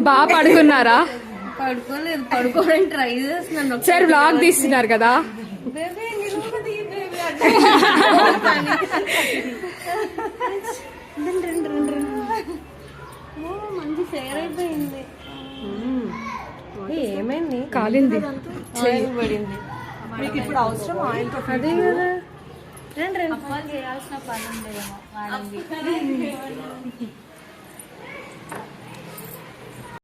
బాగా పడుకున్నారా? పడుకోలేదు, పడుకోవడానికి ట్రై చేస్తున్నాను. సార్ వ్లాగ్ తీస్తున్నారు కదా. మంచి ఫేర్ అయిపోయింది. ఏమైంది? కాలింది, పడింది. మీకు ఇప్పుడు అవసరం ఆయిల్? అదే కదా, చేయాల్సిన పని ఉండేమో.